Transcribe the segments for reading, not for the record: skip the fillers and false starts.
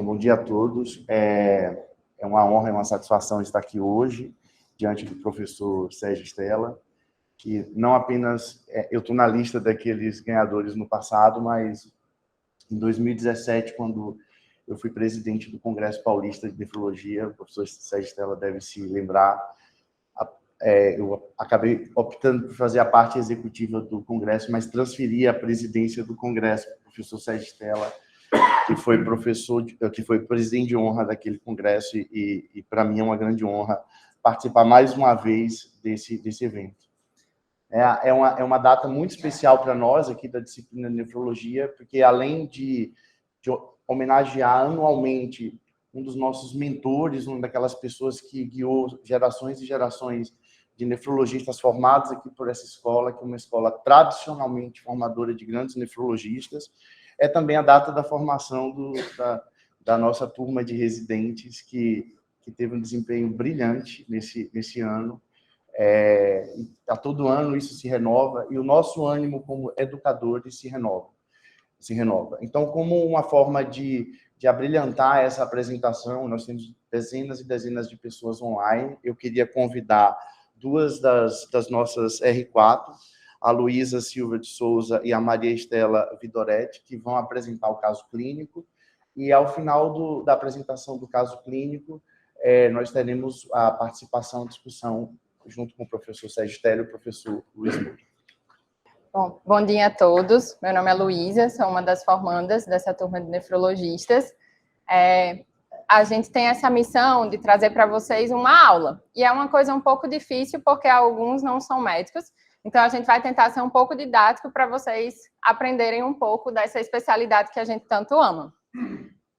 Bom dia a todos. É uma honra e uma satisfação estar aqui hoje, diante do professor Sérgio Stella, que não apenas eu estou na lista daqueles ganhadores no passado, mas em 2017, quando eu fui presidente do Congresso Paulista de Nefrologia, o professor Sérgio Stella deve se lembrar, eu acabei optando por fazer a parte executiva do Congresso, mas transferi a presidência do Congresso para o professor Sérgio Stella, que foi que foi presidente de honra daquele congresso, e para mim é uma grande honra participar mais uma vez desse evento. É uma data muito especial para nós aqui da disciplina de nefrologia, porque além de homenagear anualmente um dos nossos mentores, uma daquelas pessoas que guiou gerações e gerações de nefrologistas formados aqui por essa escola, que é uma escola tradicionalmente formadora de grandes nefrologistas, é também a data da formação da nossa turma de residentes, que teve um desempenho brilhante nesse ano. A todo ano isso se renova, e o nosso ânimo como educadores se renova. Então, como uma forma de abrilhantar essa apresentação, nós temos dezenas e dezenas de pessoas online. Eu queria convidar duas das nossas R4, a Luísa Silva de Souza e a Maria Estela Vidoretti, que vão apresentar o caso clínico, e ao final da apresentação do caso clínico, nós teremos a participação, a discussão, junto com o professor Sérgio Stella e o professor Luiz Moura. Bom dia a todos. Meu nome é Luísa, sou uma das formandas dessa turma de nefrologistas. A gente tem essa missão de trazer para vocês uma aula, e é uma coisa um pouco difícil, porque alguns não são médicos, então a gente vai tentar ser um pouco didático para vocês aprenderem um pouco dessa especialidade que a gente tanto ama.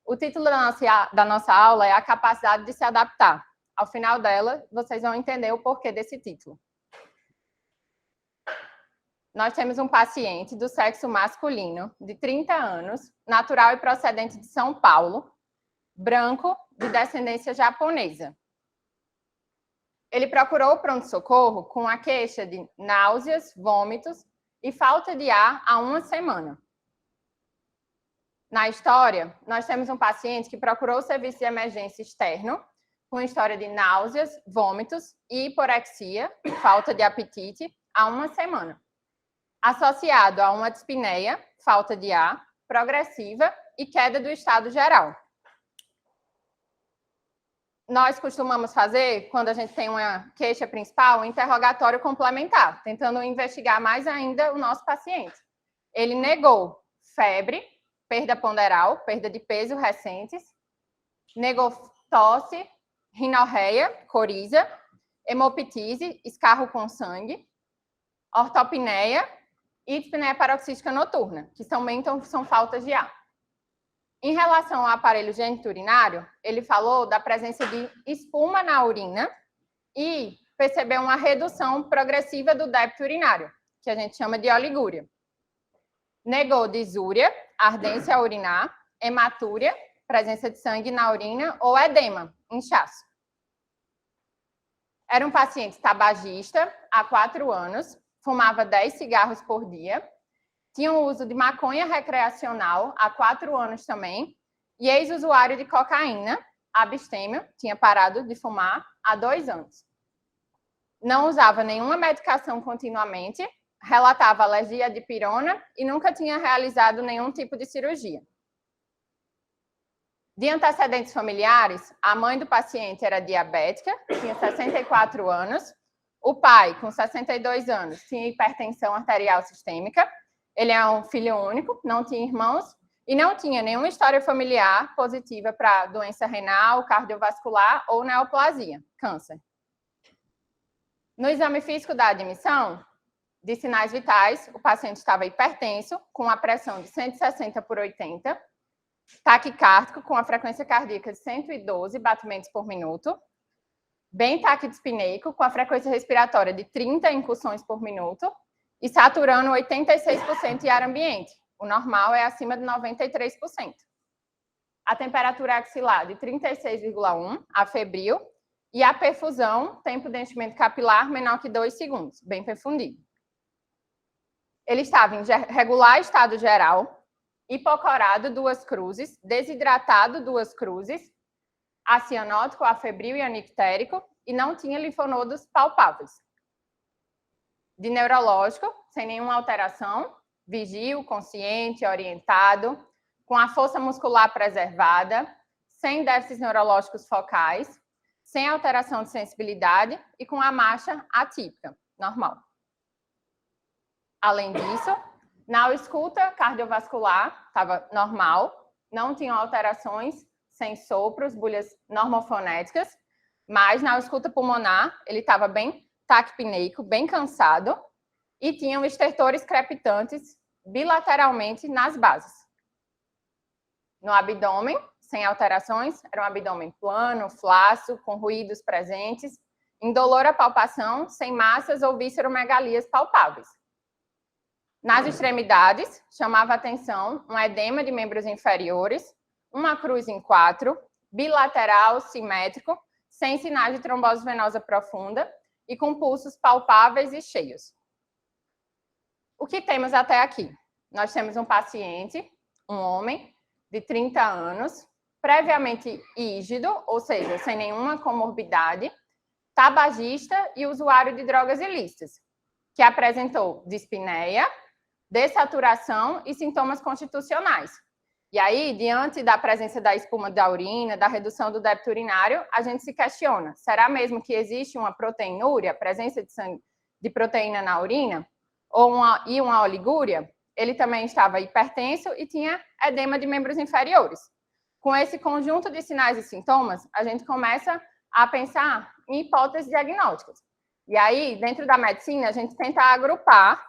O título da nossa aula é a capacidade de se adaptar. Ao final dela, vocês vão entender o porquê desse título. Nós temos um paciente do sexo masculino, de 30 anos, natural e procedente de São Paulo, branco, de descendência japonesa. Ele procurou o pronto-socorro com a queixa de náuseas, vômitos e falta de ar há uma semana. Na história, nós temos um paciente que procurou o serviço de emergência externo com história de náuseas, vômitos e hiporexia, falta de apetite, há uma semana, associado a uma dispneia, falta de ar, progressiva e queda do estado geral. Nós costumamos fazer, quando a gente tem uma queixa principal, um interrogatório complementar, tentando investigar mais ainda o nosso paciente. Ele negou febre, perda ponderal, perda de peso recentes, negou tosse, rinorreia, coriza, hemoptise, escarro com sangue, ortopneia e dispneia paroxística noturna, que também são faltas de ar. Em relação ao aparelho geniturinário, ele falou da presença de espuma na urina e percebeu uma redução progressiva do débito urinário, que a gente chama de oligúria. Negou disúria, ardência a urinar, hematúria, presença de sangue na urina ou edema, inchaço. Era um paciente tabagista há 4 anos, fumava 10 cigarros por dia, tinha o uso de maconha recreacional há 4 anos também, e ex-usuário de cocaína, abstêmio, tinha parado de fumar há 2 anos. Não usava nenhuma medicação continuamente, relatava alergia à dipirona e nunca tinha realizado nenhum tipo de cirurgia. De antecedentes familiares, a mãe do paciente era diabética, tinha 64 anos, o pai, com 62 anos, tinha hipertensão arterial sistêmica, ele é um filho único, não tinha irmãos e não tinha nenhuma história familiar positiva para doença renal, cardiovascular ou neoplasia, câncer. No exame físico da admissão, de sinais vitais, o paciente estava hipertenso, com a pressão de 160/80, taquicárdico, com a frequência cardíaca de 112 batimentos por minuto, bem taquidispneico, com a frequência respiratória de 30 incursões por minuto, e saturando 86% de ar ambiente. O normal é acima de 93%. A temperatura axilar de 36,1, afebril, e a perfusão, tempo de enchimento capilar, menor que 2 segundos, bem perfundido. Ele estava em regular estado geral hipocorado, 2 cruzes, desidratado, 2 cruzes, acianótico, afebril e anictérico, e não tinha linfonodos palpáveis. De neurológico, sem nenhuma alteração, vigio, consciente, orientado, com a força muscular preservada, sem déficits neurológicos focais, sem alteração de sensibilidade e com a marcha atípica, normal. Além disso, na ausculta cardiovascular estava normal, não tinham alterações, sem sopros, bulhas normofonéticas, mas na ausculta pulmonar ele estava bem taquipneico, bem cansado, e tinham estertores crepitantes bilateralmente nas bases. No abdômen, sem alterações, era um abdômen plano, flácido, com ruídos presentes, indolor à palpação, sem massas ou visceromegalias palpáveis. Nas extremidades, chamava atenção um edema de membros inferiores, uma cruz em 4, bilateral, simétrico, sem sinais de trombose venosa profunda e com pulsos palpáveis e cheios. O que temos até aqui? Nós temos um paciente, um homem, de 30 anos, previamente ígido, ou seja, sem nenhuma comorbidade, tabagista e usuário de drogas ilícitas, que apresentou dispneia, dessaturação e sintomas constitucionais. E aí, diante da presença da espuma da urina, da redução do débito urinário, a gente se questiona, será mesmo que existe uma proteinúria, presença de proteína na urina, ou uma oligúria? Ele também estava hipertenso e tinha edema de membros inferiores. Com esse conjunto de sinais e sintomas, a gente começa a pensar em hipóteses diagnósticas. E aí, dentro da medicina, a gente tenta agrupar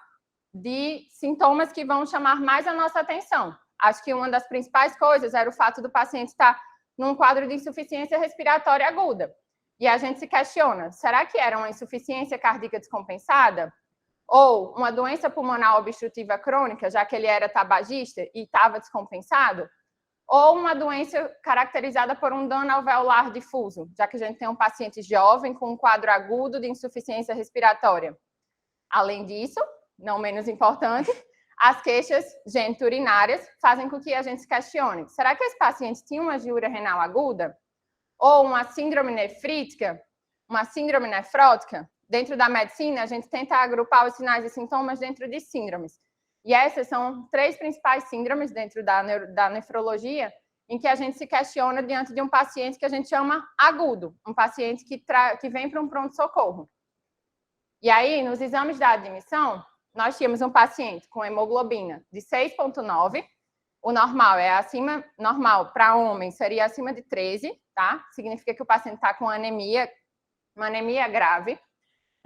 de sintomas que vão chamar mais a nossa atenção. Acho que uma das principais coisas era o fato do paciente estar num quadro de insuficiência respiratória aguda. E a gente se questiona, será que era uma insuficiência cardíaca descompensada? Ou uma doença pulmonar obstrutiva crônica, já que ele era tabagista e estava descompensado? Ou uma doença caracterizada por um dano alveolar difuso, já que a gente tem um paciente jovem com um quadro agudo de insuficiência respiratória. Além disso, não menos importante, as queixas geniturinárias fazem com que a gente se questione. Será que esse paciente tinha uma diúria renal aguda? Ou uma síndrome nefrítica? Uma síndrome nefrótica? Dentro da medicina, a gente tenta agrupar os sinais e sintomas dentro de síndromes. E essas são 3 principais síndromes dentro da nefrologia, em que a gente se questiona diante de um paciente que a gente chama agudo, um paciente que vem para um pronto-socorro. E aí, nos exames da admissão, nós tínhamos um paciente com hemoglobina de 6,9. O normal normal para homem seria acima de 13, tá? Significa que o paciente está com anemia, uma anemia grave.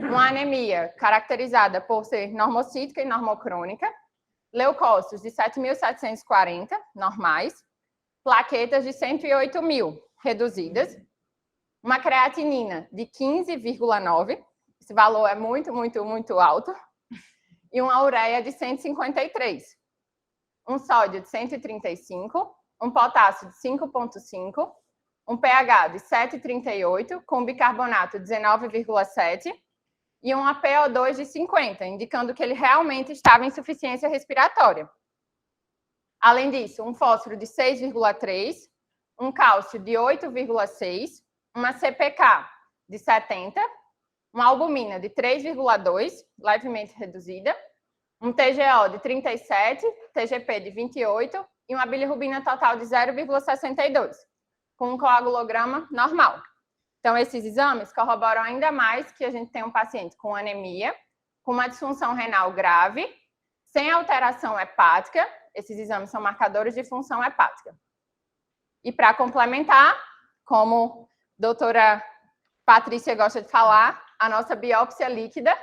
Uma anemia caracterizada por ser normocítica e normocrônica. Leucócitos de 7.740, normais. Plaquetas de 108.000, reduzidas. Uma creatinina de 15,9. Esse valor é muito, muito, muito alto. E uma ureia de 153, um sódio de 135, um potássio de 5,5, um pH de 7,38, com bicarbonato de 19,7 e um PO2 de 50, indicando que ele realmente estava em insuficiência respiratória. Além disso, um fósforo de 6,3, um cálcio de 8,6, uma CPK de 70, uma albumina de 3,2, levemente reduzida, um TGO de 37, TGP de 28 e uma bilirrubina total de 0,62, com um coagulograma normal. Então, esses exames corroboram ainda mais que a gente tem um paciente com anemia, com uma disfunção renal grave, sem alteração hepática. Esses exames são marcadores de função hepática. E para complementar, como a doutora Patrícia gosta de falar, a nossa biópsia líquida,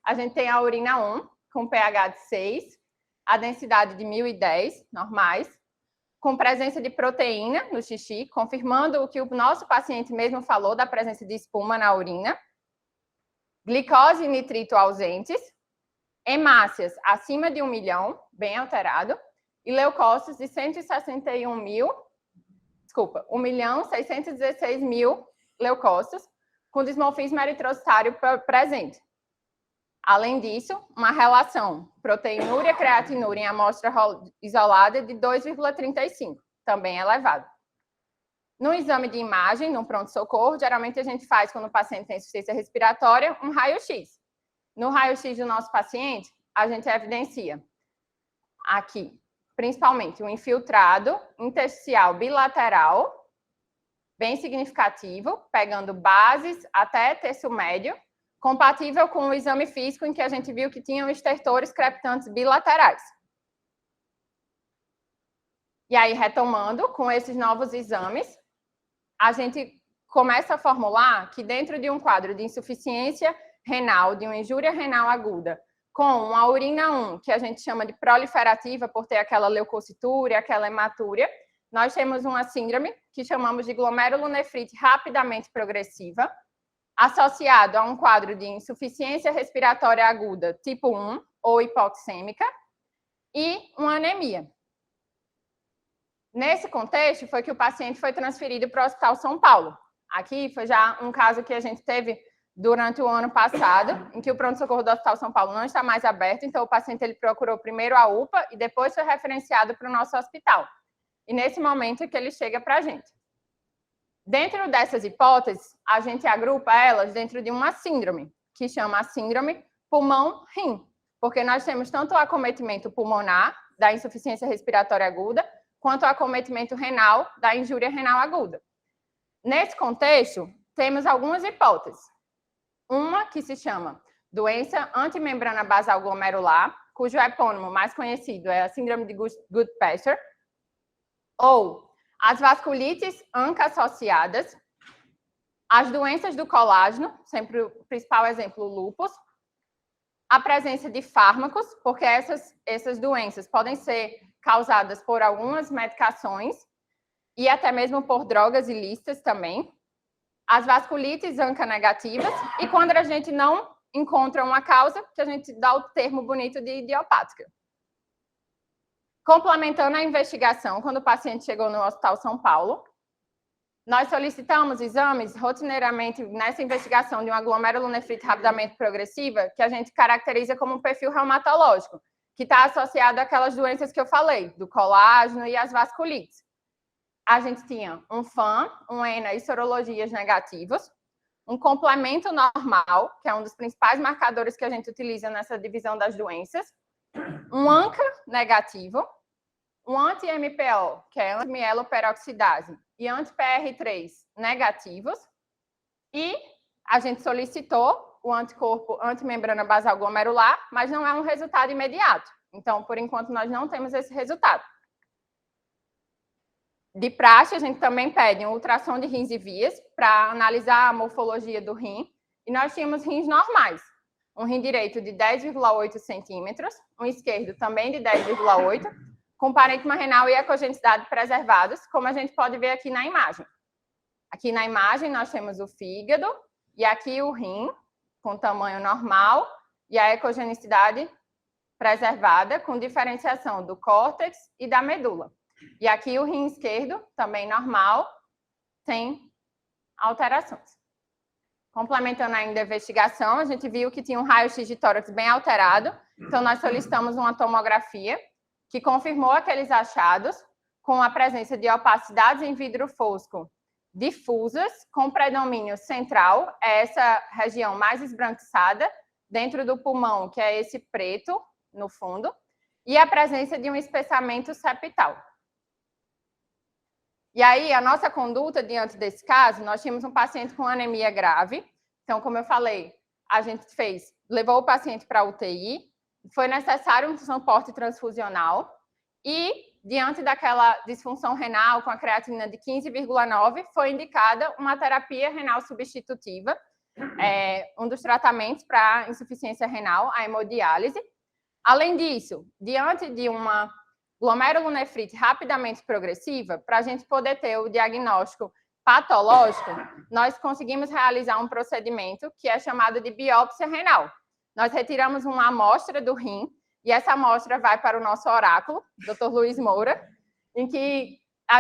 a gente tem a urina 1, com pH de 6, a densidade de 1010, normais, com presença de proteína no xixi, confirmando o que o nosso paciente mesmo falou da presença de espuma na urina, glicose e nitrito ausentes, hemácias acima de 1 milhão, bem alterado, e leucócitos de 1.616.000 leucócitos, com dismorfismo eritrocitário presente. Além disso, uma relação proteinúria-creatinúria em amostra isolada de 2,35, também elevado. No exame de imagem, no pronto-socorro, geralmente a gente faz, quando o paciente tem insuficiência respiratória, um raio-x. No raio-x do nosso paciente, a gente evidencia aqui, principalmente, um infiltrado intersticial bilateral, bem significativo, pegando bases até terço médio, compatível com o exame físico em que a gente viu que tinham estertores crepitantes bilaterais. E aí, retomando, com esses novos exames, a gente começa a formular que dentro de um quadro de insuficiência renal, de uma injúria renal aguda, com uma urina 1, que a gente chama de proliferativa por ter aquela leucocitúria, aquela hematúria, nós temos uma síndrome que chamamos de glomerulonefrite rapidamente progressiva, associado a um quadro de insuficiência respiratória aguda tipo 1 ou hipoxêmica e uma anemia. Nesse contexto, foi que o paciente foi transferido para o Hospital São Paulo. Aqui foi já um caso que a gente teve durante o ano passado, em que o pronto-socorro do Hospital São Paulo não está mais aberto, então o paciente ele procurou primeiro a UPA e depois foi referenciado para o nosso hospital. E nesse momento é que ele chega para a gente. Dentro dessas hipóteses, a gente agrupa elas dentro de uma síndrome, que chama a síndrome pulmão-rim, porque nós temos tanto o acometimento pulmonar da insuficiência respiratória aguda, quanto o acometimento renal da injúria renal aguda. Nesse contexto, temos algumas hipóteses. Uma que se chama doença antimembrana basal glomerular, cujo epônimo mais conhecido é a síndrome de Goodpasture, ou as vasculites ANCA-associadas, as doenças do colágeno, sempre o principal exemplo, o lúpus, a presença de fármacos, porque essas doenças podem ser causadas por algumas medicações e até mesmo por drogas ilícitas também, as vasculites ANCA negativas, e quando a gente não encontra uma causa, que a gente dá o termo bonito de idiopática. Complementando a investigação, quando o paciente chegou no Hospital São Paulo, nós solicitamos exames rotineiramente nessa investigação de uma glomerulonefrite rapidamente progressiva, que a gente caracteriza como um perfil reumatológico, que está associado àquelas doenças que eu falei, do colágeno e as vasculites. A gente tinha um FAM, um ENA e sorologias negativos, um complemento normal, que é um dos principais marcadores que a gente utiliza nessa divisão das doenças, um ANCA negativo, um anti-MPO, que é antimieloperoxidase, e anti-PR3 negativos, e a gente solicitou o anticorpo antimembrana basal glomerular, mas não é um resultado imediato. Então, por enquanto, nós não temos esse resultado. De praxe, a gente também pede um ultrassom de rins e vias para analisar a morfologia do rim, e nós tínhamos rins normais. Um rim direito de 10,8 centímetros, um esquerdo também de 10,8, com parênquima renal e ecogenicidade preservados, como a gente pode ver aqui na imagem. Aqui na imagem nós temos o fígado e aqui o rim, com tamanho normal, e a ecogenicidade preservada, com diferenciação do córtex e da medula. E aqui o rim esquerdo, também normal, tem alterações. Complementando ainda a investigação, a gente viu que tinha um raio-x de tórax bem alterado, então nós solicitamos uma tomografia que confirmou aqueles achados com a presença de opacidades em vidro fosco difusas, com predomínio central, é essa região mais esbranquiçada, dentro do pulmão, que é esse preto no fundo, e a presença de um espessamento septal. E aí, a nossa conduta diante desse caso, nós tínhamos um paciente com anemia grave. Então, como eu falei, a gente levou o paciente para a UTI, foi necessário um suporte transfusional e, diante daquela disfunção renal com a creatinina de 15,9, foi indicada uma terapia renal substitutiva, um dos tratamentos para insuficiência renal, a hemodiálise. Além disso, diante de uma glomerulonefrite rapidamente progressiva, para a gente poder ter o diagnóstico patológico, nós conseguimos realizar um procedimento que é chamado de biópsia renal. Nós retiramos uma amostra do rim e essa amostra vai para o nosso oráculo, Dr. Luiz Moura, em que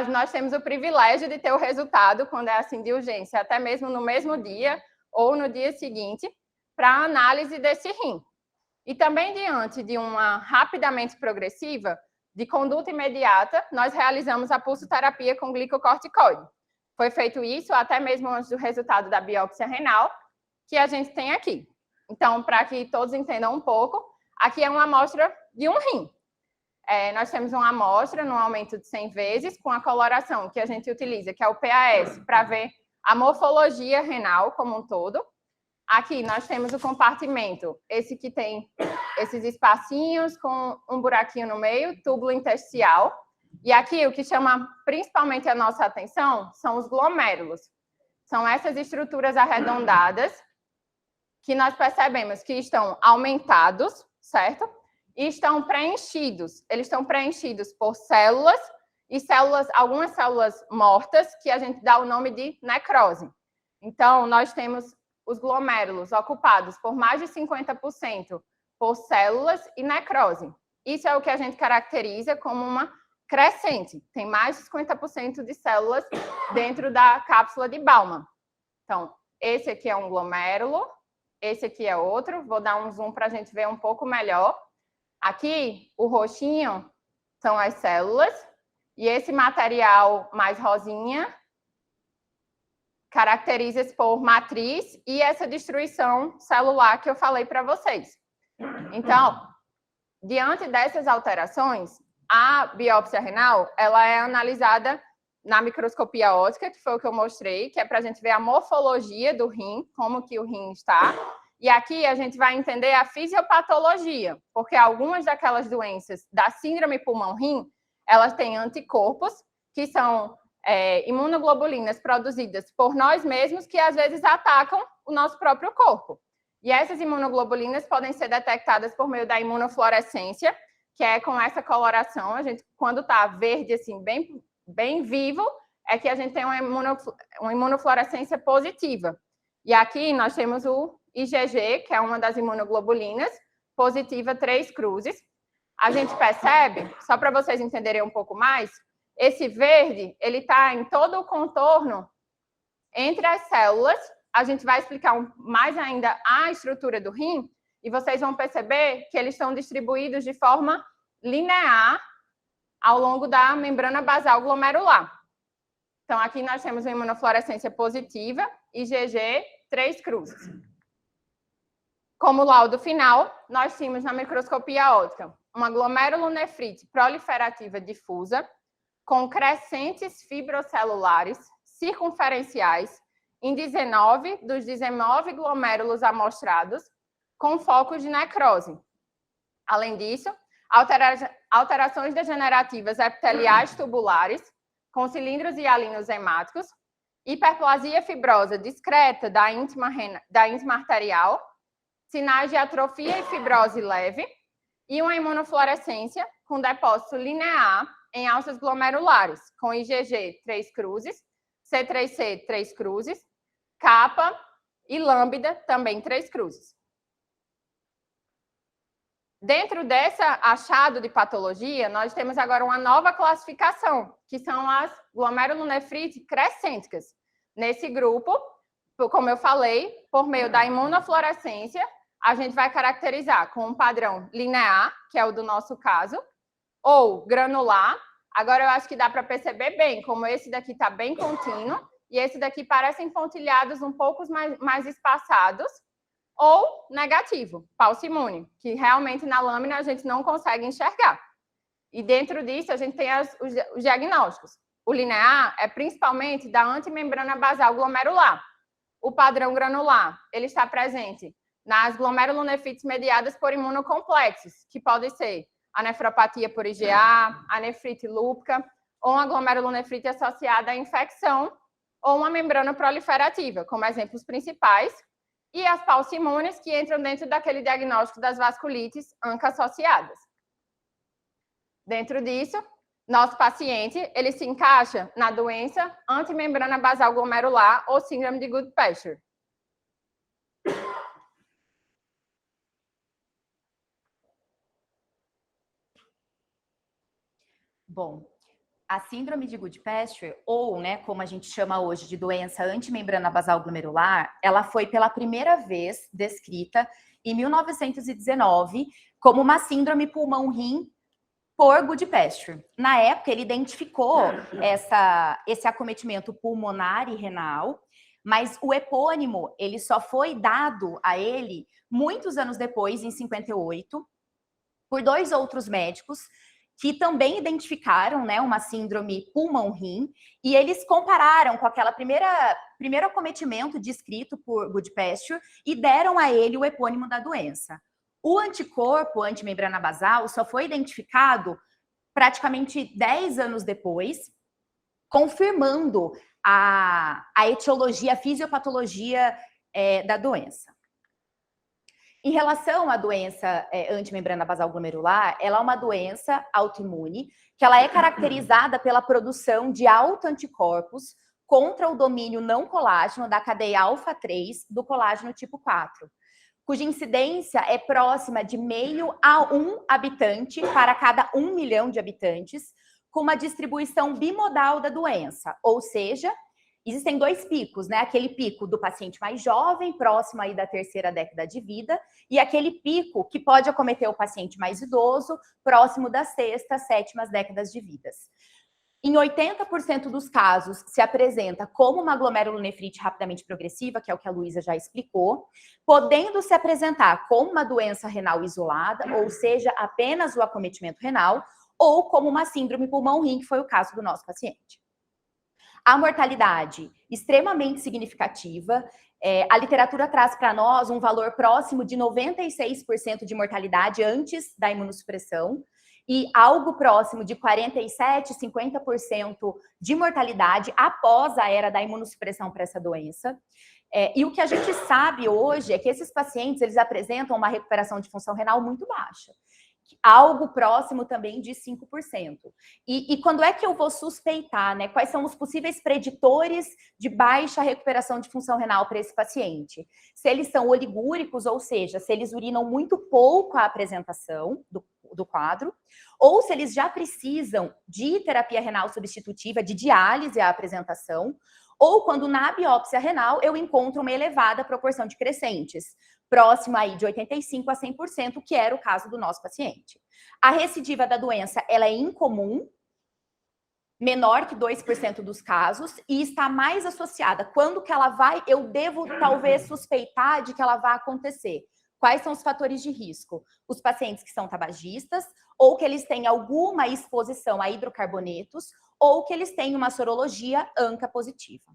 nós temos o privilégio de ter o resultado, quando é assim de urgência, até mesmo no mesmo dia ou no dia seguinte, para a análise desse rim. E também diante de uma rapidamente progressiva, de conduta imediata, nós realizamos a pulsoterapia com glicocorticoide. Foi feito isso até mesmo antes do resultado da biópsia renal, que a gente tem aqui. Então, para que todos entendam um pouco, aqui é uma amostra de um rim. Nós temos uma amostra no aumento de 100 vezes com a coloração que a gente utiliza, que é o PAS, para ver a morfologia renal como um todo. Aqui nós temos o compartimento, esse que tem esses espacinhos com um buraquinho no meio, túbulo intersticial. E aqui o que chama principalmente a nossa atenção são os glomérulos. São essas estruturas arredondadas que nós percebemos que estão aumentados, certo? E estão preenchidos. Eles estão preenchidos por células e algumas células mortas, que a gente dá o nome de necrose. Então, nós temos os glomérulos ocupados por mais de 50% por células e necrose. Isso é o que a gente caracteriza como uma crescente. Tem mais de 50% de células dentro da cápsula de Bowman. Então, esse aqui é um glomérulo, esse aqui é outro. Vou dar um zoom para a gente ver um pouco melhor. Aqui, o roxinho são as células, e esse material mais rosinha caracteriza-se por matriz e essa destruição celular que eu falei para vocês. Então, diante dessas alterações, a biópsia renal ela é analisada na microscopia óptica, que foi o que eu mostrei, que é para a gente ver a morfologia do rim, como que o rim está. E aqui a gente vai entender a fisiopatologia, porque algumas daquelas doenças da síndrome pulmão-rim, elas têm anticorpos, que são imunoglobulinas produzidas por nós mesmos, que às vezes atacam o nosso próprio corpo. E essas imunoglobulinas podem ser detectadas por meio da imunofluorescência, que é com essa coloração. A gente, quando está verde, assim, bem vivo, é que a gente tem uma imunofluorescência positiva. E aqui nós temos o IgG, que é uma das imunoglobulinas, positiva 3 cruzes. A gente percebe, só para vocês entenderem um pouco mais, esse verde, ele está em todo o contorno entre as células. A gente vai explicar mais ainda a estrutura do rim, e vocês vão perceber que eles estão distribuídos de forma linear ao longo da membrana basal glomerular. Então, aqui nós temos uma imunofluorescência positiva, IgG 3 cruzes. Como laudo final, nós tínhamos na microscopia óptica uma glomerulonefrite proliferativa difusa, com crescentes fibrocelulares circunferenciais em 19 dos 19 glomérulos amostrados, com focos de necrose. Além disso, alterações degenerativas epiteliais tubulares, com cilindros hialinos hemáticos, hiperplasia fibrosa discreta da íntima arterial, sinais de atrofia e fibrose leve, e uma imunofluorescência com depósito linear em alças glomerulares, com IgG 3 cruzes, C3C 3 cruzes, kappa e lambda também 3 cruzes. Dentro desse achado de patologia, nós temos agora uma nova classificação, que são as glomerulonefrites crescênticas. Nesse grupo, como eu falei, por meio da imunofluorescência, a gente vai caracterizar com um padrão linear, que é o do nosso caso, ou granular. Agora eu acho que dá para perceber bem, como esse daqui está bem contínuo, e esse daqui parecem pontilhados um pouco mais espaçados, ou negativo, paucimune, que realmente na lâmina a gente não consegue enxergar. E dentro disso a gente tem os diagnósticos. O linear é principalmente da antimembrana basal glomerular. O padrão granular, ele está presente nas glomerulonefrites mediadas por imunocomplexos, que podem ser a nefropatia por IgA, a nefrite lúpica, ou uma glomerulonefrite associada à infecção, ou uma membrana proliferativa, como exemplos principais, e as paucimunes, que entram dentro daquele diagnóstico das vasculites ANCA-associadas. Dentro disso, nosso paciente, ele se encaixa na doença antimembrana basal glomerular ou síndrome de Goodpasture. Bom, A síndrome de Goodpasture, ou, né, como a gente chama hoje de doença antimembrana basal glomerular, ela foi pela primeira vez descrita em 1919 como uma síndrome pulmão-rim por Goodpasture. Na época, ele identificou esse acometimento pulmonar e renal, mas o epônimo ele só foi dado a ele muitos anos depois, em 58, por 2 outros médicos que também identificaram, né, uma síndrome pulmão-rim, e eles compararam com aquela primeiro acometimento descrito por Goodpasture e deram a ele o epônimo da doença. O anticorpo antimembrana basal só foi identificado praticamente 10 anos depois, confirmando a etiologia, a fisiopatologia da doença. Em relação à doença antimembrana basal glomerular, ela é uma doença autoimune que ela é caracterizada pela produção de autoanticorpos contra o domínio não colágeno da cadeia alfa-3 do colágeno tipo 4, cuja incidência é próxima de 0,5 a 1 habitante para cada 1 milhão de habitantes, com uma distribuição bimodal da doença, ou seja, existem 2 picos, né? Aquele pico do paciente mais jovem, próximo aí da 3ª década de vida, e aquele pico que pode acometer o paciente mais idoso, próximo das 6ª, 7ª décadas de vidas. Em 80% dos casos, se apresenta como uma glomerulonefrite rapidamente progressiva, que é o que a Luísa já explicou, podendo se apresentar como uma doença renal isolada, ou seja, apenas o acometimento renal, ou como uma síndrome pulmão-rim, que foi o caso do nosso paciente. A mortalidade extremamente significativa, a literatura traz para nós um valor próximo de 96% de mortalidade antes da imunossupressão e algo próximo de 47%, 50% de mortalidade após a era da imunossupressão para essa doença. E o que a gente sabe hoje é que esses pacientes eles apresentam uma recuperação de função renal muito baixa. Algo próximo também de 5%. E quando é que eu vou suspeitar, né? Quais são os possíveis preditores de baixa recuperação de função renal para esse paciente? Se eles são oligúricos, ou seja, se eles urinam muito pouco a apresentação do quadro, ou se eles já precisam de terapia renal substitutiva, de diálise à apresentação, ou quando na biópsia renal eu encontro uma elevada proporção de crescentes, próximo aí de 85% a 100%, que era o caso do nosso paciente. A recidiva da doença, ela é incomum, menor que 2% dos casos, e está mais associada. Quando que ela vai, eu devo talvez suspeitar de que ela vai acontecer. Quais são os fatores de risco? Os pacientes que são tabagistas, ou que eles têm alguma exposição a hidrocarbonetos, ou que eles têm uma sorologia ANCA positiva.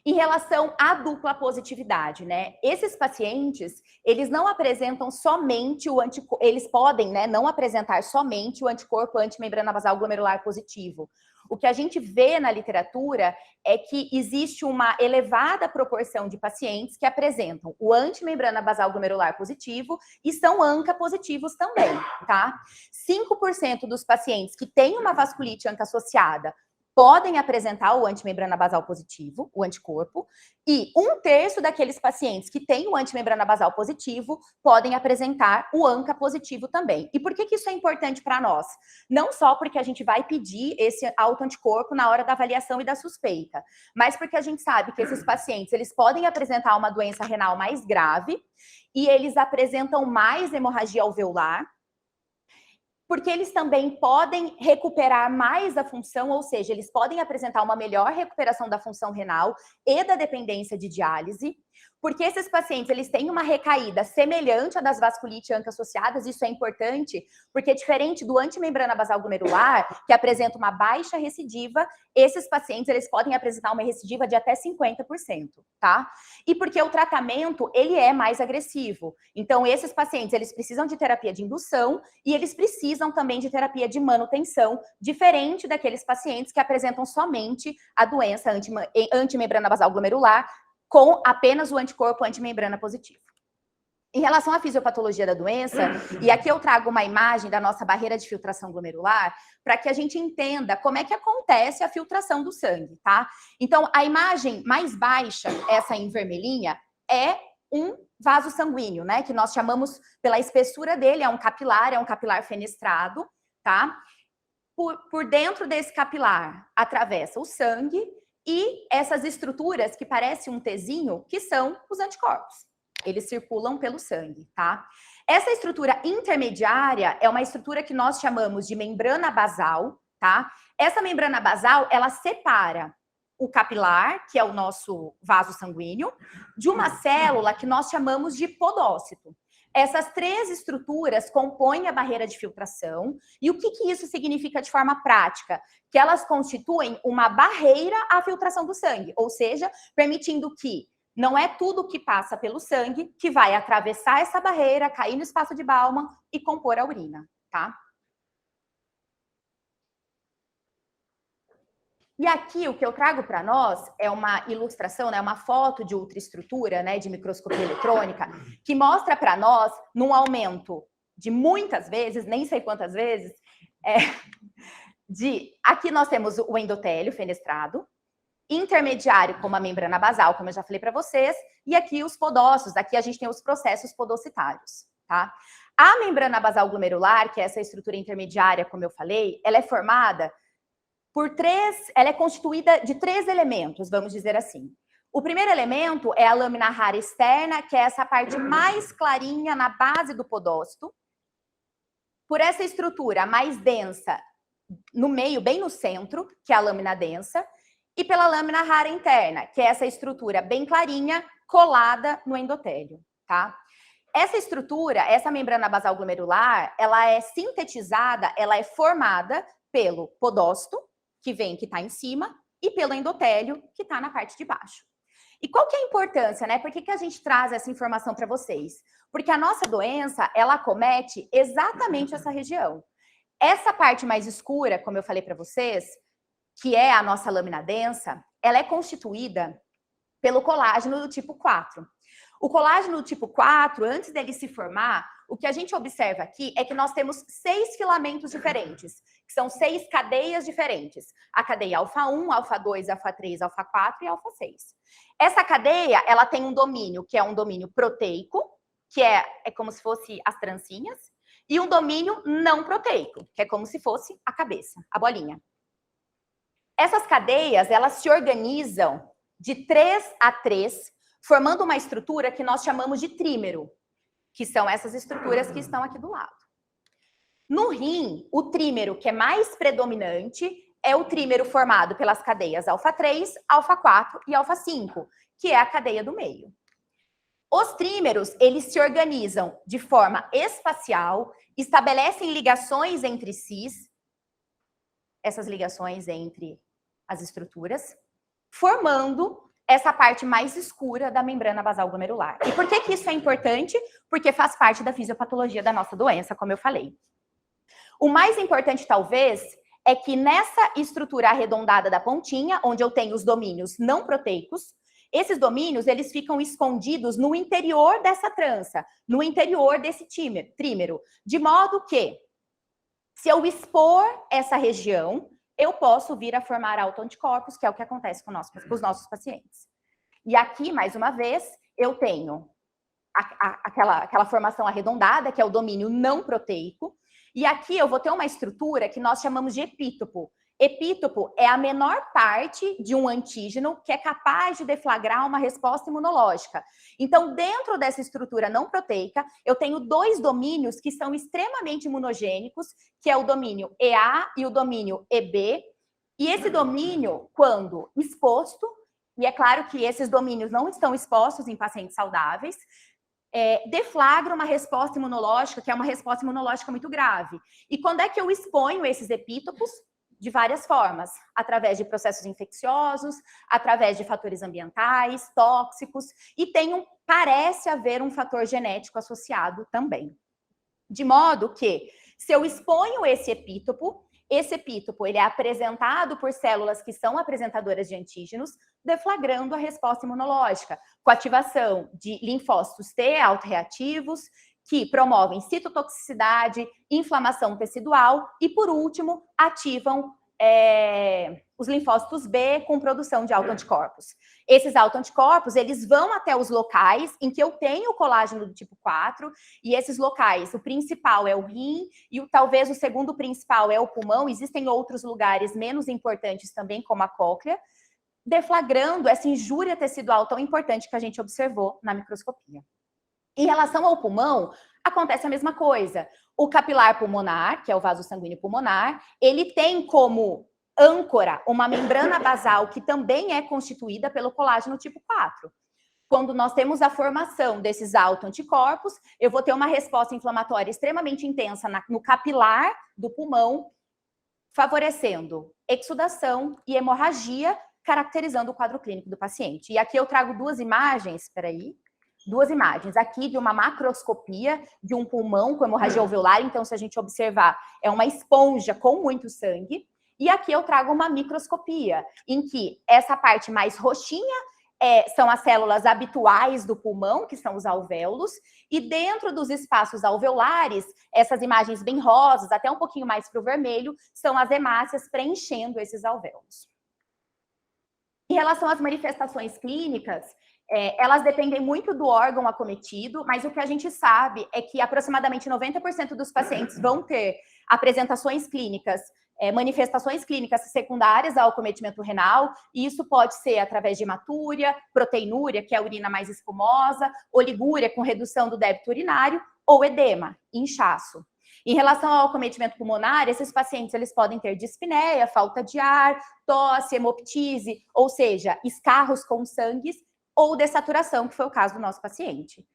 Em relação à dupla positividade, né? Esses pacientes, eles não apresentam somente o anticorpo, eles podem, né, não apresentar somente o anticorpo antimembrana basal glomerular positivo. O que a gente vê na literatura é que existe uma elevada proporção de pacientes que apresentam o antimembrana basal glomerular positivo e são ANCA positivos também, tá? 5% dos pacientes que têm uma vasculite ANCA associada podem apresentar o antimembrana basal positivo, o anticorpo, e 1/3 daqueles pacientes que têm o antimembrana basal positivo podem apresentar o ANCA positivo também. E por que isso é importante para nós? Não só porque a gente vai pedir esse autoanticorpo na hora da avaliação e da suspeita, mas porque a gente sabe que esses pacientes, eles podem apresentar uma doença renal mais grave e eles apresentam mais hemorragia alveolar, porque eles também podem recuperar mais a função, ou seja, eles podem apresentar uma melhor recuperação da função renal e da dependência de diálise, porque esses pacientes, eles têm uma recaída semelhante à das vasculites ANCA associadas, isso é importante, porque diferente do antimembrana basal glomerular, que apresenta uma baixa recidiva, esses pacientes, eles podem apresentar uma recidiva de até 50%, tá? E porque o tratamento, ele é mais agressivo. Então, esses pacientes, eles precisam de terapia de indução e eles precisam também de terapia de manutenção, diferente daqueles pacientes que apresentam somente a doença antimembrana basal glomerular, com apenas o anticorpo antimembrana positivo. Em relação à fisiopatologia da doença, e aqui eu trago uma imagem da nossa barreira de filtração glomerular, para que a gente entenda como é que acontece a filtração do sangue, tá? Então, a imagem mais baixa, essa em vermelhinha, é um vaso sanguíneo, né? Que nós chamamos, pela espessura dele, é um capilar fenestrado, tá? por dentro desse capilar atravessa o sangue e essas estruturas que parecem um Tzinho, que são os anticorpos. Eles circulam pelo sangue, tá? Essa estrutura intermediária é uma estrutura que nós chamamos de membrana basal, tá? Essa membrana basal, ela separa o capilar, que é o nosso vaso sanguíneo, de uma célula que nós chamamos de podócito. Essas três estruturas compõem a barreira de filtração. E o que isso significa de forma prática? Que elas constituem uma barreira à filtração do sangue, ou seja, permitindo que não é tudo que passa pelo sangue que vai atravessar essa barreira, cair no espaço de Bowman e compor a urina, tá? E aqui o que eu trago para nós é uma ilustração, né, uma foto de ultraestrutura, né, de microscopia eletrônica, que mostra para nós, num aumento de muitas vezes, nem sei quantas vezes, aqui nós temos o endotélio fenestrado, intermediário como a membrana basal, como eu já falei para vocês, e aqui os podócitos, aqui a gente tem os processos podocitários, tá? A membrana basal glomerular, que é essa estrutura intermediária, como eu falei, ela é formada ela é constituída de 3 elementos, vamos dizer assim. O primeiro elemento é a lâmina rara externa, que é essa parte mais clarinha na base do podócito. Por essa estrutura mais densa no meio, bem no centro, que é a lâmina densa, e pela lâmina rara interna, que é essa estrutura bem clarinha, colada no endotélio, tá? Essa estrutura, essa membrana basal glomerular, ela é sintetizada, ela é formada pelo podócito, que está em cima, e pelo endotélio, que está na parte de baixo. E qual que é a importância, né? Por que a gente traz essa informação para vocês? Porque a nossa doença, ela acomete exatamente essa região. Essa parte mais escura, como eu falei para vocês, que é a nossa lâmina densa, ela é constituída pelo colágeno do tipo 4. O colágeno do tipo 4, antes dele se formar, o que a gente observa aqui é que nós temos 6 filamentos diferentes, que são 6 cadeias diferentes. A cadeia alfa-1, alfa-2, alfa-3, alfa-4 e alfa-6. Essa cadeia, ela tem um domínio, que é um domínio proteico, que é como se fosse as trancinhas, e um domínio não proteico, que é como se fosse a cabeça, a bolinha. Essas cadeias, elas se organizam de 3 a 3, formando uma estrutura que nós chamamos de trímero, que são essas estruturas que estão aqui do lado. No rim, o trímero que é mais predominante é o trímero formado pelas cadeias alfa-3, alfa-4 e alfa-5, que é a cadeia do meio. Os trímeros, eles se organizam de forma espacial, estabelecem ligações entre si, essas ligações entre as estruturas, formando essa parte mais escura da membrana basal glomerular. E por que isso é importante? Porque faz parte da fisiopatologia da nossa doença, como eu falei. O mais importante, talvez, é que nessa estrutura arredondada da pontinha, onde eu tenho os domínios não proteicos, esses domínios, eles ficam escondidos no interior dessa trança, no interior desse trímero, de modo que, se eu expor essa região, eu posso vir a formar autoanticorpos, que é o que acontece com os nossos pacientes. E aqui, mais uma vez, eu tenho aquela formação arredondada, que é o domínio não proteico, e aqui eu vou ter uma estrutura que nós chamamos de epítopo. Epítopo é a menor parte de um antígeno que é capaz de deflagrar uma resposta imunológica. Então, dentro dessa estrutura não proteica, eu tenho 2 domínios que são extremamente imunogênicos, que é o domínio EA e o domínio EB. E esse domínio, quando exposto, e é claro que esses domínios não estão expostos em pacientes saudáveis, deflagra uma resposta imunológica, que é uma resposta imunológica muito grave. E quando é que eu exponho esses epítopos? De várias formas, através de processos infecciosos, através de fatores ambientais, tóxicos, e parece haver um fator genético associado também. De modo que, se eu exponho esse epítopo ele é apresentado por células que são apresentadoras de antígenos, deflagrando a resposta imunológica, com ativação de linfócitos T autorreativos, que promovem citotoxicidade, inflamação tecidual e, por último, ativam os linfócitos B com produção de autoanticorpos. Esses autoanticorpos, eles vão até os locais em que eu tenho colágeno do tipo 4, e esses locais, o principal é o rim, e talvez o segundo principal é o pulmão. Existem outros lugares menos importantes também, como a cóclea, deflagrando essa injúria tecidual tão importante que a gente observou na microscopia. Em relação ao pulmão, acontece a mesma coisa. O capilar pulmonar, que é o vaso sanguíneo pulmonar, ele tem como âncora uma membrana basal que também é constituída pelo colágeno tipo 4. Quando nós temos a formação desses autoanticorpos, eu vou ter uma resposta inflamatória extremamente intensa no capilar do pulmão, favorecendo exsudação e hemorragia, caracterizando o quadro clínico do paciente. E aqui eu trago duas imagens, duas imagens aqui de uma macroscopia de um pulmão com hemorragia alveolar. Então, se a gente observar, é uma esponja com muito sangue. E aqui eu trago uma microscopia, em que essa parte mais roxinha são as células habituais do pulmão, que são os alvéolos, e dentro dos espaços alveolares, essas imagens bem rosas, até um pouquinho mais para o vermelho, são as hemácias preenchendo esses alvéolos. Em relação às manifestações clínicas, elas dependem muito do órgão acometido, mas o que a gente sabe é que aproximadamente 90% dos pacientes vão ter apresentações clínicas, manifestações clínicas secundárias ao acometimento renal, e isso pode ser através de hematúria, proteinúria, que é a urina mais espumosa, oligúria, com redução do débito urinário, ou edema, inchaço. Em relação ao acometimento pulmonar, esses pacientes eles podem ter dispneia, falta de ar, tosse, hemoptise, ou seja, escarros com sangue, ou dessaturação, que foi o caso do nosso paciente.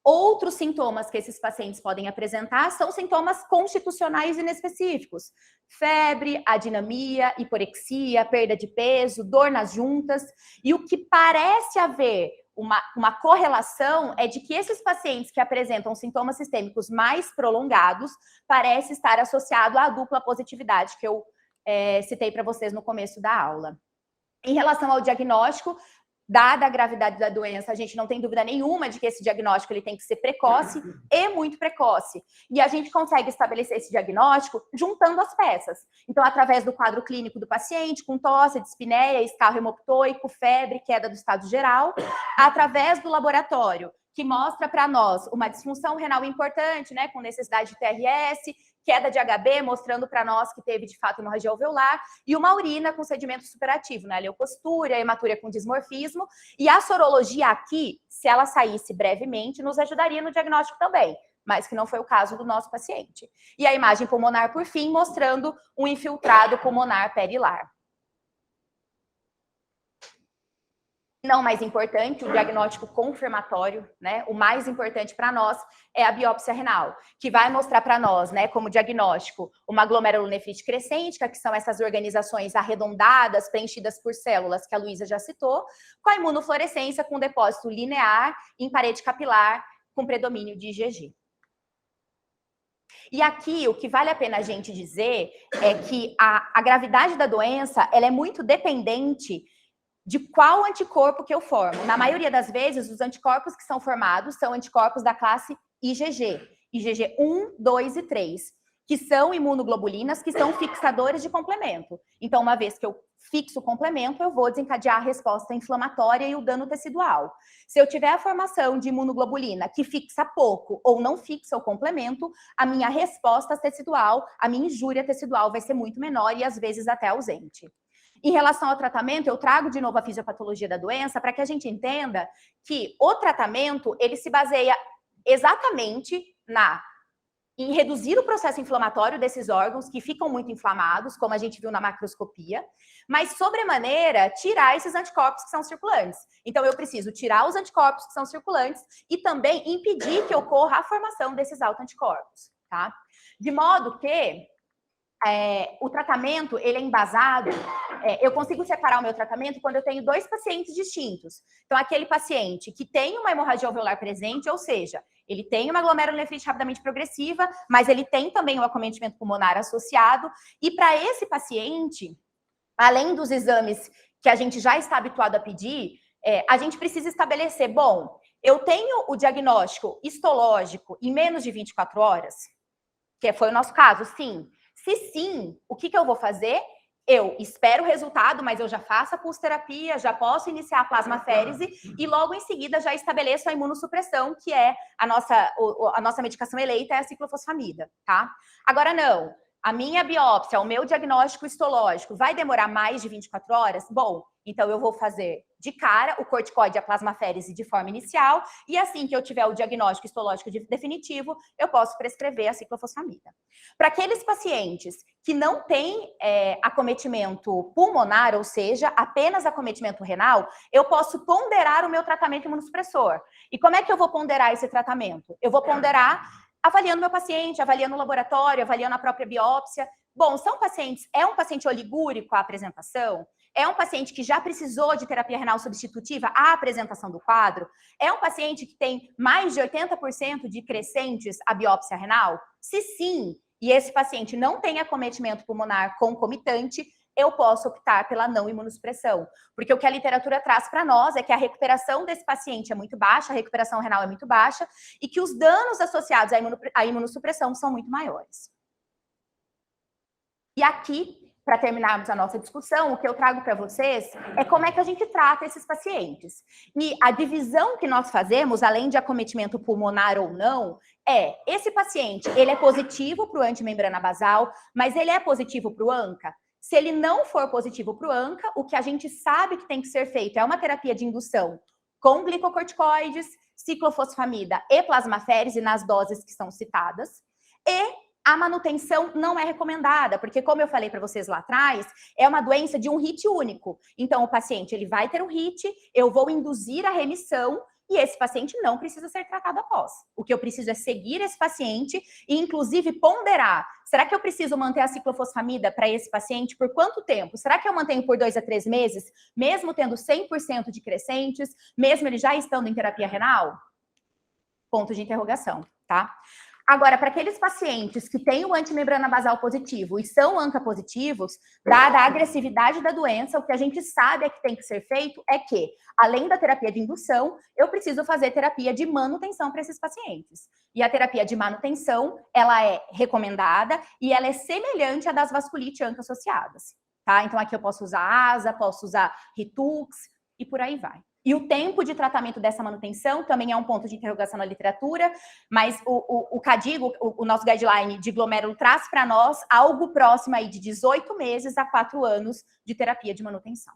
Outros sintomas que esses pacientes podem apresentar são sintomas constitucionais inespecíficos: febre, adinamia, hiporexia, perda de peso, dor nas juntas. E o que parece haver uma correlação é de que esses pacientes que apresentam sintomas sistêmicos mais prolongados parece estar associado à dupla positividade que eu citei para vocês no começo da aula. Em relação ao diagnóstico, dada a gravidade da doença, a gente não tem dúvida nenhuma de que esse diagnóstico ele tem que ser precoce e muito precoce. E a gente consegue estabelecer esse diagnóstico juntando as peças. Então, através do quadro clínico do paciente, com tosse, dispneia, escarro hemoptoico, febre, queda do estado geral, através do laboratório, que mostra para nós uma disfunção renal importante, né, com necessidade de TRS, queda de HB, mostrando para nós que teve, de fato, hemorragia alveolar, e uma urina com sedimento superativo, né, leucostúria, hematúria com dismorfismo, e a sorologia aqui, se ela saísse brevemente, nos ajudaria no diagnóstico também, mas que não foi o caso do nosso paciente. E a imagem pulmonar, por fim, mostrando um infiltrado pulmonar perilar. Não mais importante, o diagnóstico confirmatório, né? O mais importante para nós é a biópsia renal, que vai mostrar para nós, né, como diagnóstico, uma glomerulonefrite crescêntica, que são essas organizações arredondadas, preenchidas por células, que a Luísa já citou, com a imunofluorescência com depósito linear em parede capilar, com predomínio de IgG. E aqui, o que vale a pena a gente dizer é que a gravidade da doença, ela é muito dependente de qual anticorpo que eu formo. Na maioria das vezes, os anticorpos que são formados são anticorpos da classe IgG. IgG 1, 2 e 3, que são imunoglobulinas, que são fixadores de complemento. Então, uma vez que eu fixo o complemento, eu vou desencadear a resposta inflamatória e o dano tecidual. Se eu tiver a formação de imunoglobulina que fixa pouco ou não fixa o complemento, a minha resposta tecidual, a minha injúria tecidual vai ser muito menor e às vezes até ausente. Em relação ao tratamento, eu trago de novo a fisiopatologia da doença para que a gente entenda que o tratamento, ele se baseia exatamente em reduzir o processo inflamatório desses órgãos que ficam muito inflamados, como a gente viu na macroscopia, mas, sobremaneira, tirar esses anticorpos que são circulantes. Então, eu preciso tirar os anticorpos que são circulantes e também impedir que ocorra a formação desses autoanticorpos, tá? De modo que o tratamento, ele é embasado, eu consigo separar o meu tratamento quando eu tenho dois pacientes distintos. Então, aquele paciente que tem uma hemorragia alveolar presente, ou seja, ele tem uma glomerulonefrite rapidamente progressiva, mas ele tem também um acometimento pulmonar associado, e para esse paciente, além dos exames que a gente já está habituado a pedir, a gente precisa estabelecer, bom, eu tenho o diagnóstico histológico em menos de 24 horas, que foi o nosso caso, sim. Se sim, o que eu vou fazer? eu espero o resultado, mas eu já faço a pulsoterapia, já posso iniciar a plasmaférese e logo em seguida já estabeleço a imunossupressão, que é a nossa medicação eleita, é a ciclofosfamida, tá? Agora não, a minha biópsia, o meu diagnóstico histológico vai demorar mais de 24 horas? Bom, então eu vou fazer de cara o corticoide e a plasmaférese de forma inicial e assim que eu tiver o diagnóstico histológico definitivo, eu posso prescrever a ciclofosfamida. Para aqueles pacientes que não têm acometimento pulmonar, ou seja, apenas acometimento renal, eu posso ponderar o meu tratamento imunossupressor. E como é que eu vou ponderar esse tratamento? Eu vou ponderar avaliando meu paciente, avaliando o laboratório, avaliando a própria biópsia. Bom, é um paciente oligúrico a apresentação? É um paciente que já precisou de terapia renal substitutiva à apresentação do quadro? É um paciente que tem mais de 80% de crescentes à biópsia renal? Se sim, e esse paciente não tem acometimento pulmonar concomitante, eu posso optar pela não imunossupressão. Porque o que a literatura traz para nós é que a recuperação desse paciente é muito baixa, a recuperação renal é muito baixa, e que os danos associados à imunossupressão são muito maiores. E aqui, para terminarmos a nossa discussão, o que eu trago para vocês é como é que a gente trata esses pacientes. E a divisão que nós fazemos, além de acometimento pulmonar ou não, esse paciente, ele é positivo para o antimembrana basal, mas ele é positivo para o ANCA? Se ele não for positivo para o ANCA, o que a gente sabe que tem que ser feito é uma terapia de indução com glicocorticoides, ciclofosfamida e plasmaférese nas doses que são citadas, e a manutenção não é recomendada, porque como eu falei para vocês lá atrás, é uma doença de um HIT único. Então, o paciente ele vai ter um HIT, eu vou induzir a remissão e esse paciente não precisa ser tratado após. O que eu preciso é seguir esse paciente e, inclusive, ponderar. Será que eu preciso manter a ciclofosfamida para esse paciente por quanto tempo? Será que eu mantenho por 2 a 3 meses, mesmo tendo 100% de crescentes, mesmo ele já estando em terapia renal? Ponto de interrogação, tá? Agora, para aqueles pacientes que têm o antimembrana basal positivo e são ANCA positivos, dada a agressividade da doença, o que a gente sabe é que tem que ser feito é que, além da terapia de indução, eu preciso fazer terapia de manutenção para esses pacientes. E a terapia de manutenção, ela é recomendada e ela é semelhante à das vasculites ANCA associadas, tá? Então, aqui eu posso usar ASA, posso usar Ritux e por aí vai. E o tempo de tratamento dessa manutenção também é um ponto de interrogação na literatura, mas o CADIGO, o nosso guideline de glomérulo, traz para nós algo próximo aí de 18 meses a 4 anos de terapia de manutenção.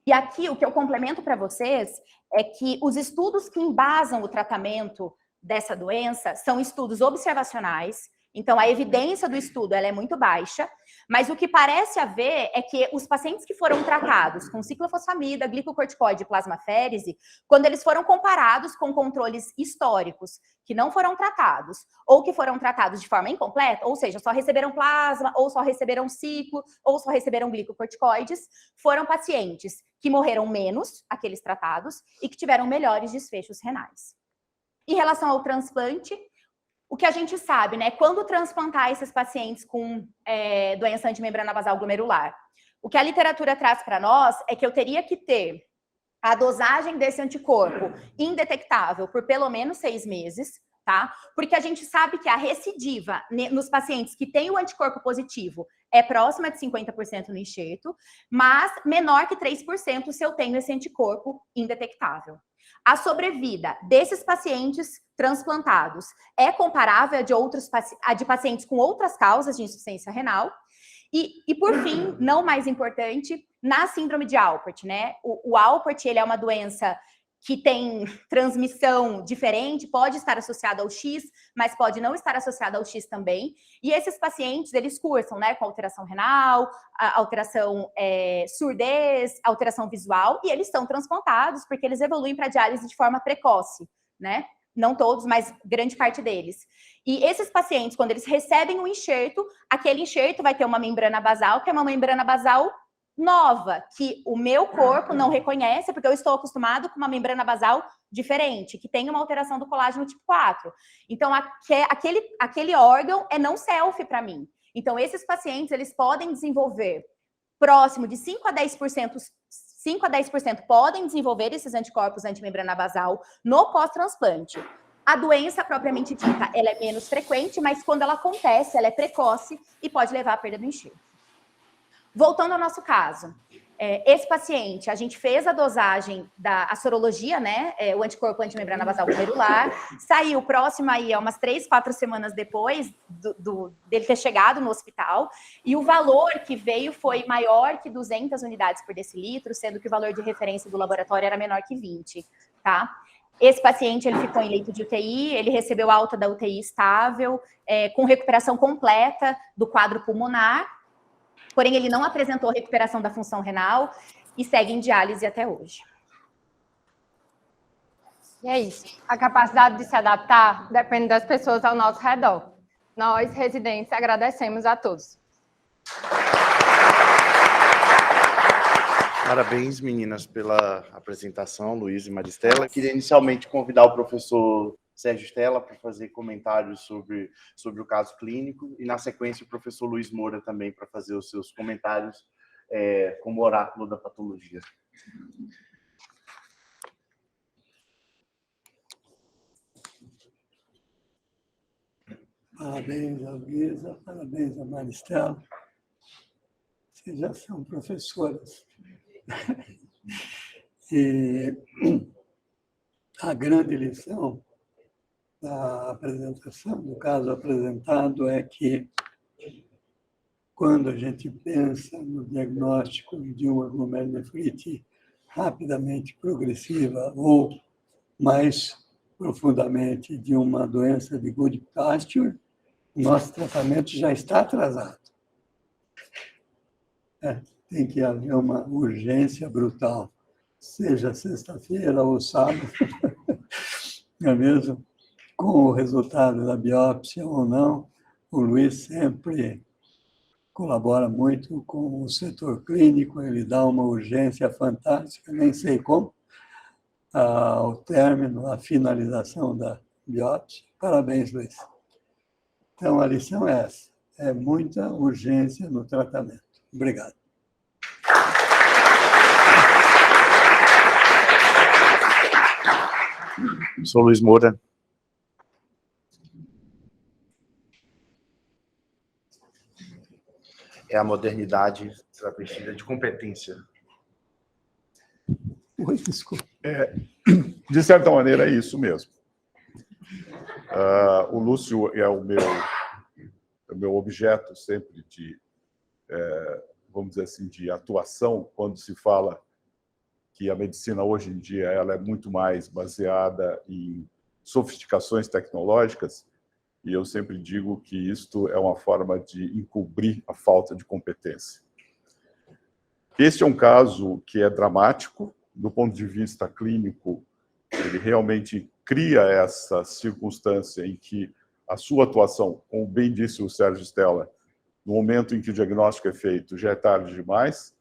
E aqui o que eu complemento para vocês é que os estudos que embasam o tratamento dessa doença são estudos observacionais. Então, a evidência do estudo ela é muito baixa, mas o que parece haver é que os pacientes que foram tratados com ciclofosfamida, glicocorticoide e plasmaférese, quando eles foram comparados com controles históricos que não foram tratados, ou que foram tratados de forma incompleta, ou seja, só receberam plasma, ou só receberam ciclo, ou só receberam glicocorticoides, foram pacientes que morreram menos, aqueles tratados, e que tiveram melhores desfechos renais. Em relação ao transplante, o que a gente sabe, né? Quando transplantar esses pacientes com doença antimembrana basal glomerular, o que a literatura traz para nós é que eu teria que ter a dosagem desse anticorpo indetectável por pelo menos 6 meses, tá? Porque a gente sabe que a recidiva nos pacientes que têm o anticorpo positivo é próxima de 50% no enxerto, mas menor que 3% se eu tenho esse anticorpo indetectável. A sobrevida desses pacientes transplantados é comparável a de pacientes com outras causas de insuficiência renal. E por fim, não mais importante, na síndrome de Alport, né? O Alport, ele é uma doença que tem transmissão diferente, pode estar associado ao X, mas pode não estar associado ao X também. E esses pacientes, eles cursam, né, com alteração renal, alteração surdez, alteração visual, e eles são transplantados porque eles evoluem para diálise de forma precoce, né? Não todos, mas grande parte deles. E esses pacientes, quando eles recebem um enxerto, aquele enxerto vai ter uma membrana basal, que é uma membrana basal nova, que o meu corpo não reconhece, porque eu estou acostumado com uma membrana basal diferente, que tem uma alteração do colágeno tipo 4. Então, aquele órgão é não selfie para mim. Então, esses pacientes, eles podem desenvolver próximo de 5 a 10% podem desenvolver esses anticorpos antimembrana basal no pós-transplante. A doença propriamente dita, ela é menos frequente, mas quando ela acontece, ela é precoce e pode levar à perda do enxerto. Voltando ao nosso caso, esse paciente, a gente fez a dosagem da sorologia, né, o anticorpo antimembrana basal glomerular, saiu próximo aí, umas 3, 4 semanas depois dele ter chegado no hospital, e o valor que veio foi maior que 200 unidades por decilitro, sendo que o valor de referência do laboratório era menor que 20, tá? Esse paciente, ele ficou em leito de UTI, ele recebeu alta da UTI estável, com recuperação completa do quadro pulmonar, porém, ele não apresentou recuperação da função renal e segue em diálise até hoje. E é isso. A capacidade de se adaptar depende das pessoas ao nosso redor. Nós, residentes, agradecemos a todos. Parabéns, meninas, pela apresentação, Luiz e Maristela. Queria inicialmente convidar o professor Sérgio Stella para fazer comentários sobre o caso clínico e, na sequência, o professor Luiz Moura também para fazer os seus comentários como oráculo da patologia. Parabéns a Luísa, parabéns a Maristela. Vocês já são professoras. E a grande lição da apresentação, do caso apresentado, é que quando a gente pensa no diagnóstico de uma glomerulonefrite rapidamente progressiva ou mais profundamente de uma doença de Goodpasture, o nosso tratamento já está atrasado. Tem que haver uma urgência brutal, seja sexta-feira ou sábado, não é mesmo? Com o resultado da biópsia ou não, o Luiz sempre colabora muito com o setor clínico, ele dá uma urgência fantástica, nem sei como, ao término, a finalização da biópsia. Parabéns, Luiz. Então, a lição é essa, é muita urgência no tratamento. Obrigado. Sou Luiz Moura. É a modernidade travestida de competência. Oi, desculpa. De certa maneira, é isso mesmo. O Lúcio é o meu objeto sempre de, vamos dizer assim, de atuação, quando se fala que a medicina hoje em dia ela é muito mais baseada em sofisticações tecnológicas, e eu sempre digo que isto é uma forma de encobrir a falta de competência. Este é um caso que é dramático, do ponto de vista clínico, ele realmente cria essa circunstância em que a sua atuação, como bem disse o Sérgio Stella, no momento em que o diagnóstico é feito, já é tarde demais,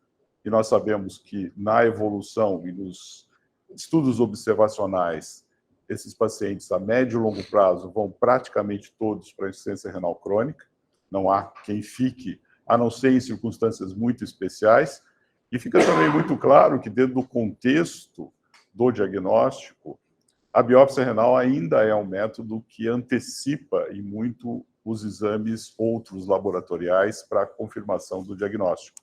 e nós sabemos que na evolução e nos estudos observacionais, esses pacientes a médio e longo prazo vão praticamente todos para a insuficiência renal crônica, não há quem fique, a não ser em circunstâncias muito especiais, e fica também muito claro que dentro do contexto do diagnóstico, a biópsia renal ainda é um método que antecipa e muito os exames outros laboratoriais para a confirmação do diagnóstico,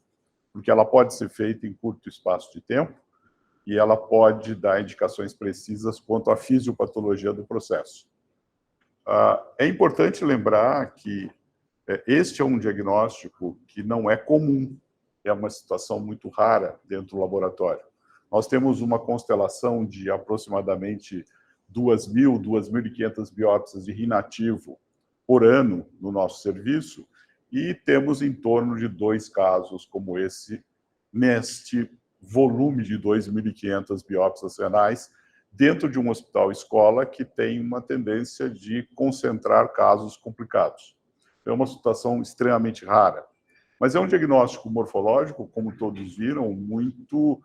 porque ela pode ser feita em curto espaço de tempo e ela pode dar indicações precisas quanto à fisiopatologia do processo. É importante lembrar que este é um diagnóstico que não é comum, é uma situação muito rara dentro do laboratório. Nós temos uma constelação de aproximadamente 2.000, 2.500 biópsias de rim nativo por ano no nosso serviço e temos em torno de 2 casos como esse neste volume de 2.500 biópsias renais dentro de um hospital-escola que tem uma tendência de concentrar casos complicados. É uma situação extremamente rara. Mas é um diagnóstico morfológico, como todos viram, muito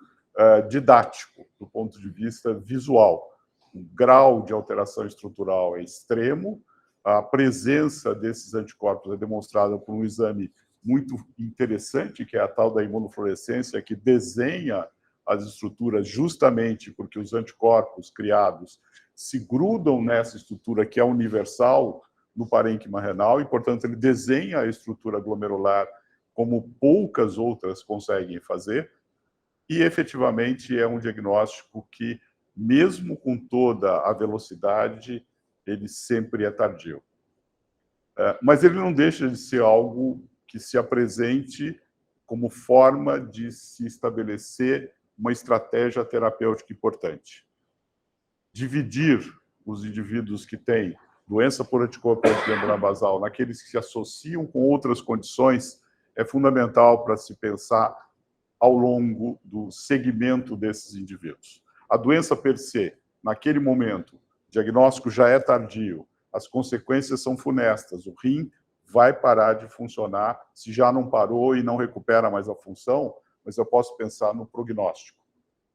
didático, do ponto de vista visual. O grau de alteração estrutural é extremo, a presença desses anticorpos é demonstrada por um exame muito interessante, que é a tal da imunofluorescência, que desenha as estruturas justamente porque os anticorpos criados se grudam nessa estrutura que é universal no parênquima renal, e, portanto, ele desenha a estrutura glomerular como poucas outras conseguem fazer, e efetivamente é um diagnóstico que, mesmo com toda a velocidade, ele sempre é tardio. Mas ele não deixa de ser algo que se apresente como forma de se estabelecer uma estratégia terapêutica importante. Dividir os indivíduos que têm doença por anticorpo antimembrana basal naqueles que se associam com outras condições é fundamental para se pensar ao longo do segmento desses indivíduos. A doença per se, naquele momento, o diagnóstico já é tardio, as consequências são funestas, o rim vai parar de funcionar se já não parou e não recupera mais a função, mas eu posso pensar no prognóstico.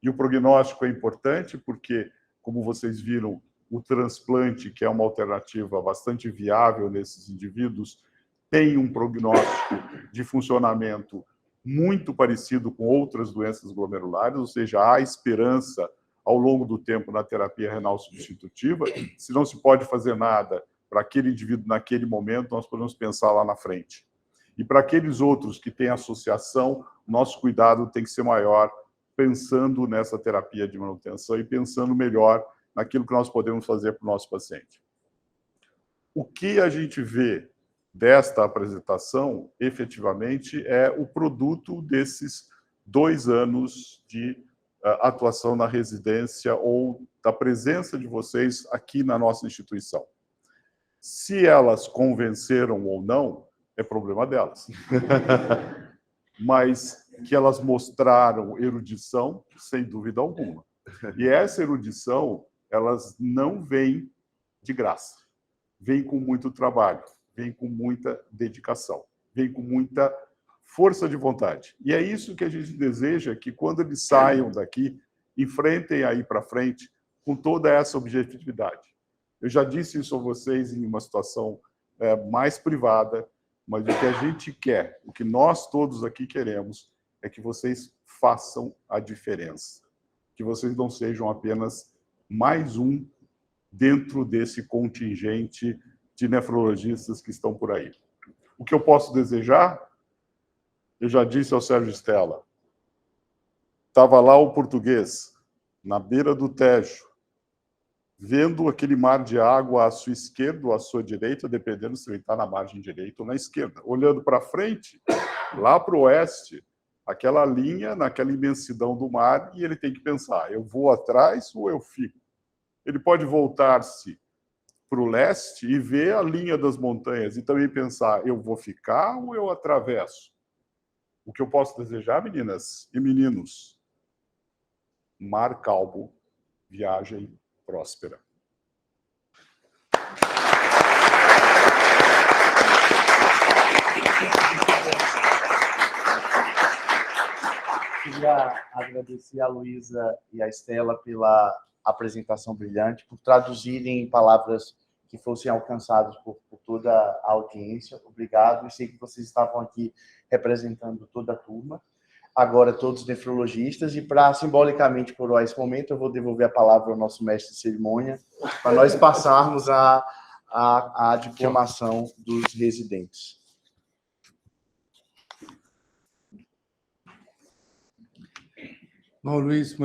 E o prognóstico é importante porque, como vocês viram, o transplante, que é uma alternativa bastante viável nesses indivíduos, tem um prognóstico de funcionamento muito parecido com outras doenças glomerulares, ou seja, há esperança ao longo do tempo na terapia renal substitutiva. Se não se pode fazer nada para aquele indivíduo naquele momento, nós podemos pensar lá na frente. E para aqueles outros que têm associação, nosso cuidado tem que ser maior, pensando nessa terapia de manutenção e pensando melhor naquilo que nós podemos fazer para o nosso paciente. O que a gente vê desta apresentação, efetivamente, é o produto desses 2 anos de atuação na residência ou da presença de vocês aqui na nossa instituição. Se elas convenceram ou não, é problema delas. Mas que elas mostraram erudição, sem dúvida alguma. E essa erudição, elas não vêm de graça. Vem com muito trabalho, vem com muita dedicação, vem com muita força de vontade. E é isso que a gente deseja, que quando eles saiam daqui, enfrentem aí para frente com toda essa objetividade. Eu já disse isso a vocês em uma situação mais privada, mas o que a gente quer, o que nós todos aqui queremos, é que vocês façam a diferença. Que vocês não sejam apenas mais um dentro desse contingente de nefrologistas que estão por aí. O que eu posso desejar? Eu já disse ao Sérgio Stella. Estava lá o português, na beira do Tejo, vendo aquele mar de água à sua esquerda ou à sua direita, dependendo se ele está na margem direita ou na esquerda. Olhando para frente, lá para o oeste, aquela linha, naquela imensidão do mar, e ele tem que pensar, eu vou atrás ou eu fico? Ele pode voltar-se para o leste e ver a linha das montanhas, e também pensar, eu vou ficar ou eu atravesso? O que eu posso desejar, meninas e meninos? Mar calmo, viagem próspera. Queria agradecer a Luísa e a Estela pela apresentação brilhante, por traduzirem em palavras que fossem alcançadas por toda a audiência. Obrigado. Eu sei que vocês estavam aqui representando toda a turma, agora todos os nefrologistas, e para simbolicamente coroar esse momento, eu vou devolver a palavra ao nosso mestre de cerimônia, para nós passarmos a diplomação dos residentes. Bom, Luiz,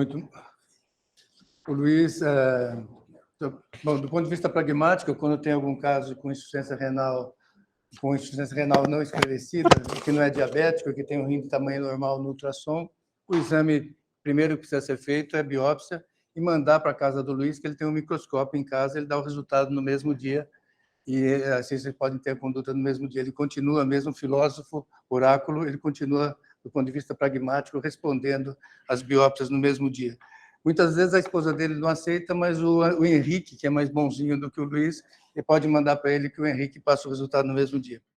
O Luiz, bom, do ponto de vista pragmático, quando tem algum caso com insuficiência renal não esclarecida, que não é diabético, que tem um rim de tamanho normal no ultrassom, o exame primeiro que precisa ser feito é biópsia e mandar para a casa do Luiz, que ele tem um microscópio em casa, ele dá o resultado no mesmo dia, e assim vocês podem ter a conduta no mesmo dia. Ele continua, mesmo filósofo, oráculo, ele continua, do ponto de vista pragmático, respondendo às biópsias no mesmo dia. Muitas vezes a esposa dele não aceita, mas o Henrique, que é mais bonzinho do que o Luiz, ele pode mandar para ele que o Henrique passa o resultado no mesmo dia.